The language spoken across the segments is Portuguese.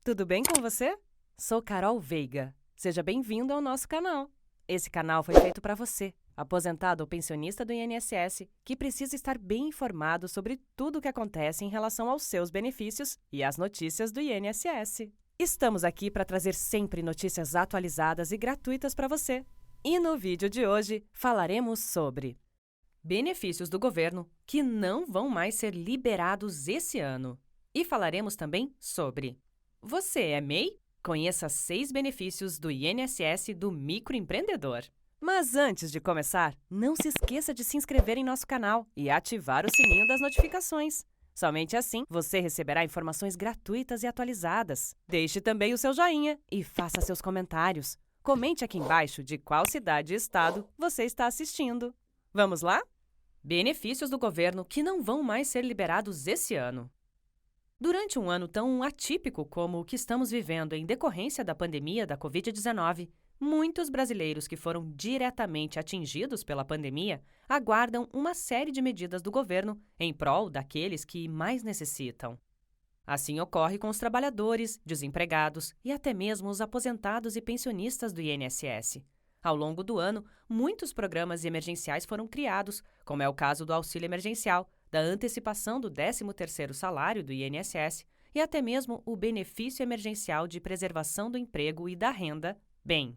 tudo bem com você? Sou Carol Veiga. Seja bem-vindo ao nosso canal. Esse canal foi feito para você, aposentado ou pensionista do INSS, que precisa estar bem informado sobre tudo o que acontece em relação aos seus benefícios e às notícias do INSS. Estamos aqui para trazer sempre notícias atualizadas e gratuitas para você. E no vídeo de hoje falaremos sobre benefícios do governo que não vão mais ser liberados esse ano. E falaremos também sobre: você é MEI? Conheça 6 benefícios do INSS do microempreendedor. Mas antes de começar, não se esqueça de se inscrever em nosso canal e ativar o sininho das notificações. Somente assim você receberá informações gratuitas e atualizadas. Deixe também o seu joinha e faça seus comentários. Comente aqui embaixo de qual cidade e estado você está assistindo. Vamos lá? Benefícios do governo que não vão mais ser liberados esse ano. Durante um ano tão atípico como o que estamos vivendo em decorrência da pandemia da Covid-19, muitos brasileiros que foram diretamente atingidos pela pandemia aguardam uma série de medidas do governo em prol daqueles que mais necessitam. Assim ocorre com os trabalhadores, desempregados e até mesmo os aposentados e pensionistas do INSS. Ao longo do ano, muitos programas emergenciais foram criados, como é o caso do auxílio emergencial, da antecipação do 13º salário do INSS e até mesmo o benefício emergencial de preservação do emprego e da renda, BEM.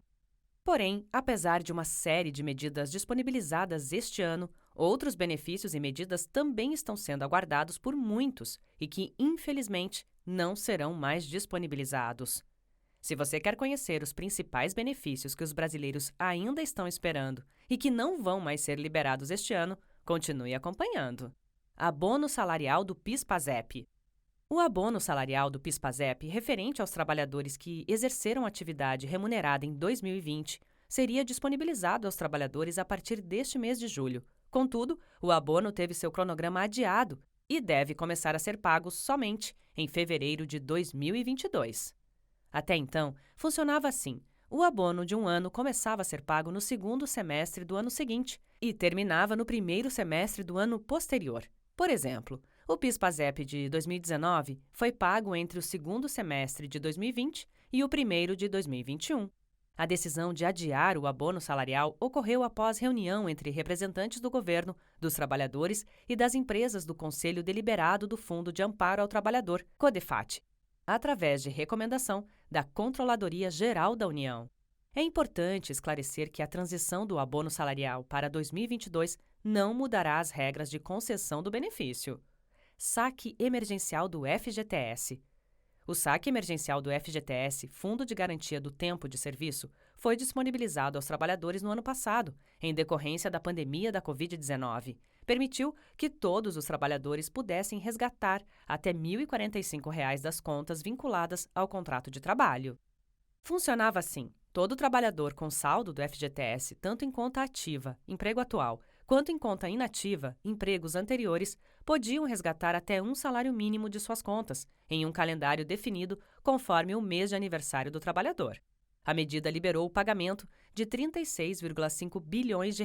Porém, apesar de uma série de medidas disponibilizadas este ano, outros benefícios e medidas também estão sendo aguardados por muitos e que, infelizmente, não serão mais disponibilizados. Se você quer conhecer os principais benefícios que os brasileiros ainda estão esperando e que não vão mais ser liberados este ano, continue acompanhando. Abono salarial do PIS/PASEP. O abono salarial do PIS/PASEP, referente aos trabalhadores que exerceram atividade remunerada em 2020, seria disponibilizado aos trabalhadores a partir deste mês de julho. Contudo, o abono teve seu cronograma adiado e deve começar a ser pago somente em fevereiro de 2022. Até então, funcionava assim: o abono de um ano começava a ser pago no segundo semestre do ano seguinte e terminava no primeiro semestre do ano posterior. Por exemplo, o PIS/PASEP de 2019 foi pago entre o segundo semestre de 2020 e o primeiro de 2021. A decisão de adiar o abono salarial ocorreu após reunião entre representantes do governo, dos trabalhadores e das empresas do Conselho Deliberado do Fundo de Amparo ao Trabalhador, CODEFAT, através de recomendação da Controladoria Geral da União. É importante esclarecer que a transição do abono salarial para 2022 não mudará as regras de concessão do benefício. Saque emergencial do FGTS. O saque emergencial do FGTS, Fundo de Garantia do Tempo de Serviço, foi disponibilizado aos trabalhadores no ano passado, em decorrência da pandemia da Covid-19. Permitiu que todos os trabalhadores pudessem resgatar até R$ 1.045 das contas vinculadas ao contrato de trabalho. Funcionava assim: todo trabalhador com saldo do FGTS, tanto em conta ativa, emprego atual, quanto em conta inativa, empregos anteriores, podiam resgatar até um salário mínimo de suas contas, em um calendário definido conforme o mês de aniversário do trabalhador. A medida liberou o pagamento de R$ 36,5 bilhões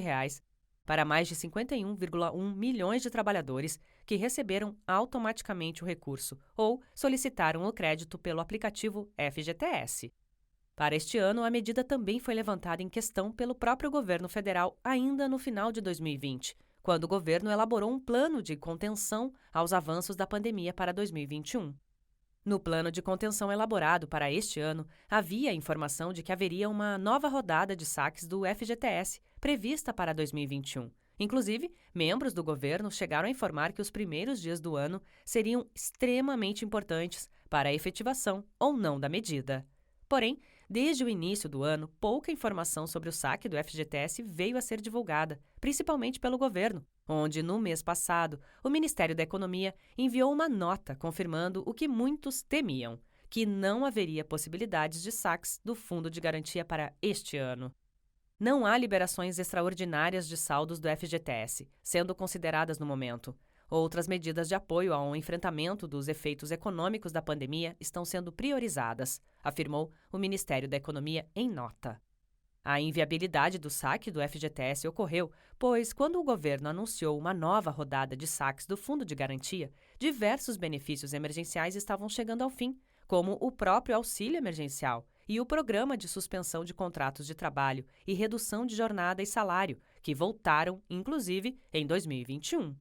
para mais de 51,1 milhões de trabalhadores que receberam automaticamente o recurso ou solicitaram o crédito pelo aplicativo FGTS. Para este ano, a medida também foi levantada em questão pelo próprio governo federal ainda no final de 2020, quando o governo elaborou um plano de contenção aos avanços da pandemia para 2021. No plano de contenção elaborado para este ano, havia a informação de que haveria uma nova rodada de saques do FGTS prevista para 2021. Inclusive, membros do governo chegaram a informar que os primeiros dias do ano seriam extremamente importantes para a efetivação ou não da medida. Porém, desde o início do ano, pouca informação sobre o saque do FGTS veio a ser divulgada, principalmente pelo governo, onde, no mês passado, o Ministério da Economia enviou uma nota confirmando o que muitos temiam, que não haveria possibilidades de saques do Fundo de Garantia para este ano. Não há liberações extraordinárias de saldos do FGTS, sendo consideradas no momento. Outras medidas de apoio ao enfrentamento dos efeitos econômicos da pandemia estão sendo priorizadas, afirmou o Ministério da Economia em nota. A inviabilidade do saque do FGTS ocorreu, pois, quando o governo anunciou uma nova rodada de saques do Fundo de Garantia, diversos benefícios emergenciais estavam chegando ao fim, como o próprio auxílio emergencial e o Programa de Suspensão de Contratos de Trabalho e Redução de Jornada e Salário, que voltaram, inclusive, em 2021.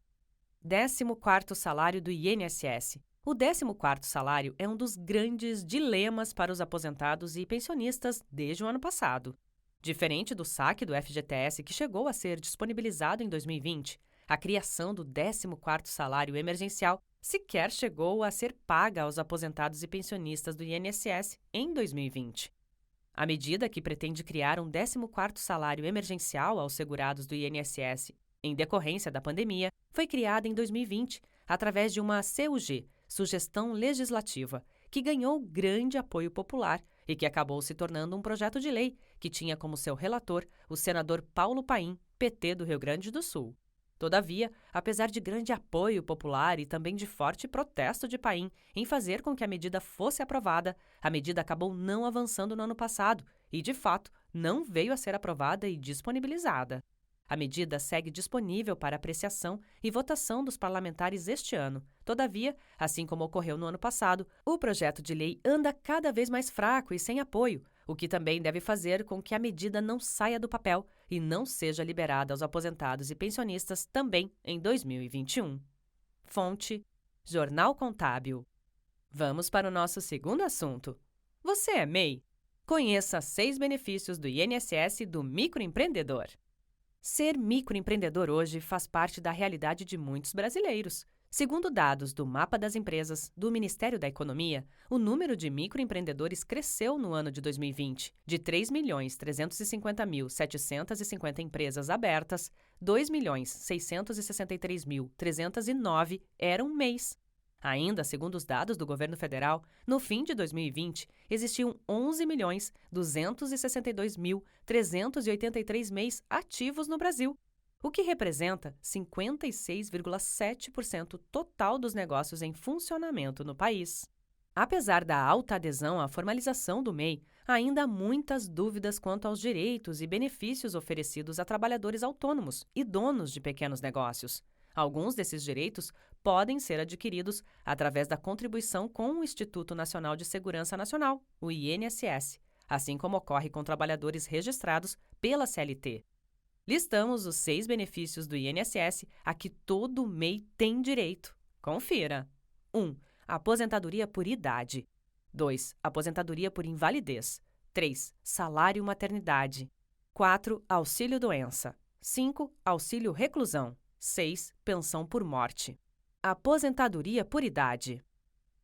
14º salário do INSS. O 14º salário é um dos grandes dilemas para os aposentados e pensionistas desde o ano passado. Diferente do saque do FGTS, que chegou a ser disponibilizado em 2020, a criação do 14º salário emergencial sequer chegou a ser paga aos aposentados e pensionistas do INSS em 2020. A medida, que pretende criar um 14º salário emergencial aos segurados do INSS em decorrência da pandemia, foi criada em 2020 através de uma CUG, Sugestão Legislativa, que ganhou grande apoio popular e que acabou se tornando um projeto de lei que tinha como seu relator o senador Paulo Paim, PT do Rio Grande do Sul. Todavia, apesar de grande apoio popular e também de forte protesto de Paim em fazer com que a medida fosse aprovada, a medida acabou não avançando no ano passado e, de fato, não veio a ser aprovada e disponibilizada. A medida segue disponível para apreciação e votação dos parlamentares este ano. Todavia, assim como ocorreu no ano passado, o projeto de lei anda cada vez mais fraco e sem apoio, o que também deve fazer com que a medida não saia do papel e não seja liberada aos aposentados e pensionistas também em 2021. Fonte: Jornal Contábil. Vamos para o nosso segundo assunto. Você é MEI? Conheça 6 benefícios do INSS do microempreendedor. Ser microempreendedor hoje faz parte da realidade de muitos brasileiros. Segundo dados do Mapa das Empresas do Ministério da Economia, o número de microempreendedores cresceu no ano de 2020. De 3.350.750 empresas abertas, 2.663.309 eram MEIs. Ainda, segundo os dados do governo federal, no fim de 2020, existiam 11.262.383 MEIs ativos no Brasil, o que representa 56,7% total dos negócios em funcionamento no país. Apesar da alta adesão à formalização do MEI, ainda há muitas dúvidas quanto aos direitos e benefícios oferecidos a trabalhadores autônomos e donos de pequenos negócios. Alguns desses direitos podem ser adquiridos através da contribuição com o Instituto Nacional de Segurança Nacional, o INSS, assim como ocorre com trabalhadores registrados pela CLT. Listamos os 6 benefícios do INSS a que todo MEI tem direito. Confira. 1. Aposentadoria por idade. 2. Aposentadoria por invalidez. 3. Salário maternidade. 4. Auxílio-doença. 5. Auxílio reclusão. 6. Pensão por morte. Aposentadoria por idade.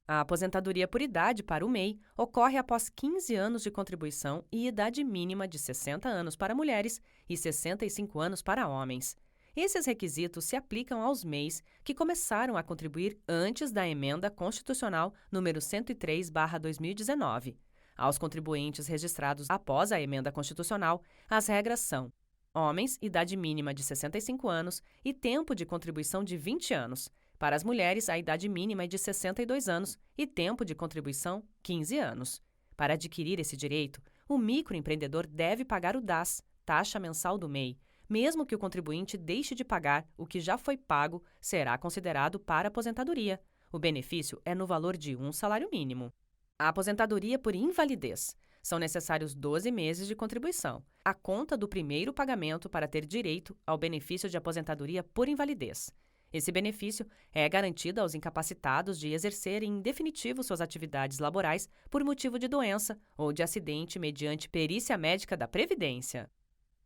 A aposentadoria por idade para o MEI ocorre após 15 anos de contribuição e idade mínima de 60 anos para mulheres e 65 anos para homens. Esses requisitos se aplicam aos MEIs que começaram a contribuir antes da Emenda Constitucional número 103/2019. Aos contribuintes registrados após a Emenda Constitucional, as regras são: homens, idade mínima de 65 anos e tempo de contribuição de 20 anos. Para as mulheres, a idade mínima é de 62 anos e tempo de contribuição, 15 anos. Para adquirir esse direito, o microempreendedor deve pagar o DAS, taxa mensal do MEI. Mesmo que o contribuinte deixe de pagar, o que já foi pago será considerado para aposentadoria. O benefício é no valor de um salário mínimo. A aposentadoria por invalidez. São necessários 12 meses de contribuição, a conta do primeiro pagamento para ter direito ao benefício de aposentadoria por invalidez. Esse benefício é garantido aos incapacitados de exercerem em definitivo suas atividades laborais por motivo de doença ou de acidente mediante perícia médica da Previdência.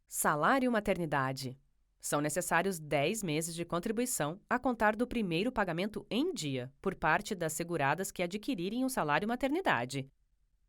Salário maternidade. São necessários 10 meses de contribuição a contar do primeiro pagamento em dia por parte das seguradas que adquirirem o salário maternidade.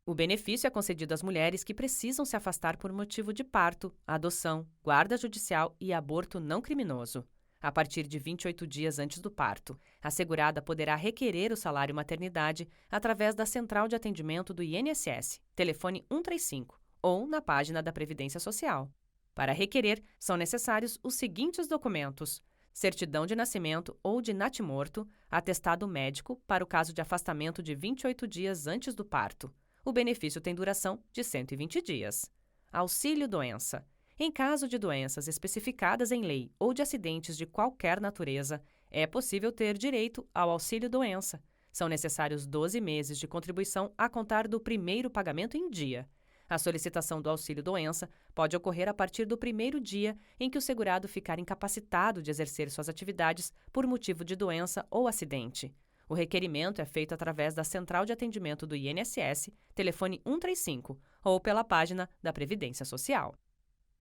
O benefício é concedido às mulheres que precisam se afastar por motivo de parto, adoção, guarda judicial e aborto não criminoso. A partir de 28 dias antes do parto, a segurada poderá requerer o salário maternidade através da Central de Atendimento do INSS, telefone 135, ou na página da Previdência Social. Para requerer, são necessários os seguintes documentos: certidão de nascimento ou de natimorto, atestado médico para o caso de afastamento de 28 dias antes do parto. O benefício tem duração de 120 dias. Auxílio-doença. Em caso de doenças especificadas em lei ou de acidentes de qualquer natureza, é possível ter direito ao auxílio-doença. São necessários 12 meses de contribuição a contar do primeiro pagamento em dia. A solicitação do auxílio-doença pode ocorrer a partir do primeiro dia em que o segurado ficar incapacitado de exercer suas atividades por motivo de doença ou acidente. O requerimento é feito através da Central de Atendimento do INSS, telefone 135, ou pela página da Previdência Social.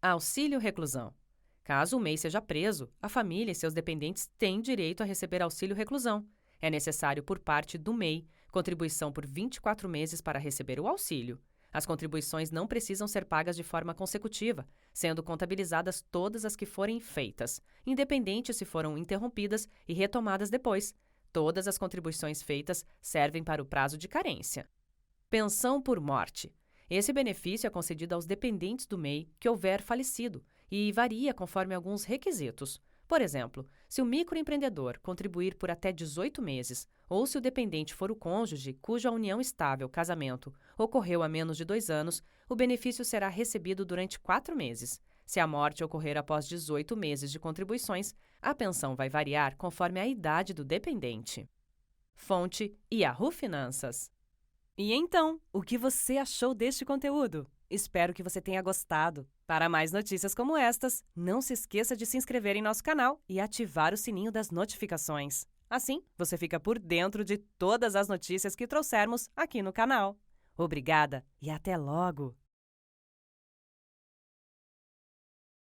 Auxílio-reclusão. Caso o MEI seja preso, a família e seus dependentes têm direito a receber auxílio-reclusão. É necessário, por parte do MEI, contribuição por 24 meses para receber o auxílio. As contribuições não precisam ser pagas de forma consecutiva, sendo contabilizadas todas as que forem feitas, independente se foram interrompidas e retomadas depois. Todas as contribuições feitas servem para o prazo de carência. Pensão por morte. Esse benefício é concedido aos dependentes do MEI que houver falecido e varia conforme alguns requisitos. Por exemplo, se o microempreendedor contribuir por até 18 meses ou se o dependente for o cônjuge cuja união estável, casamento, ocorreu há menos de 2 anos, o benefício será recebido durante 4 meses. Se a morte ocorrer após 18 meses de contribuições, a pensão vai variar conforme a idade do dependente. Fonte: Yahoo Finanças. E então, o que você achou deste conteúdo? Espero que você tenha gostado. Para mais notícias como estas, não se esqueça de se inscrever em nosso canal e ativar o sininho das notificações. Assim, você fica por dentro de todas as notícias que trouxermos aqui no canal. Obrigada e até logo!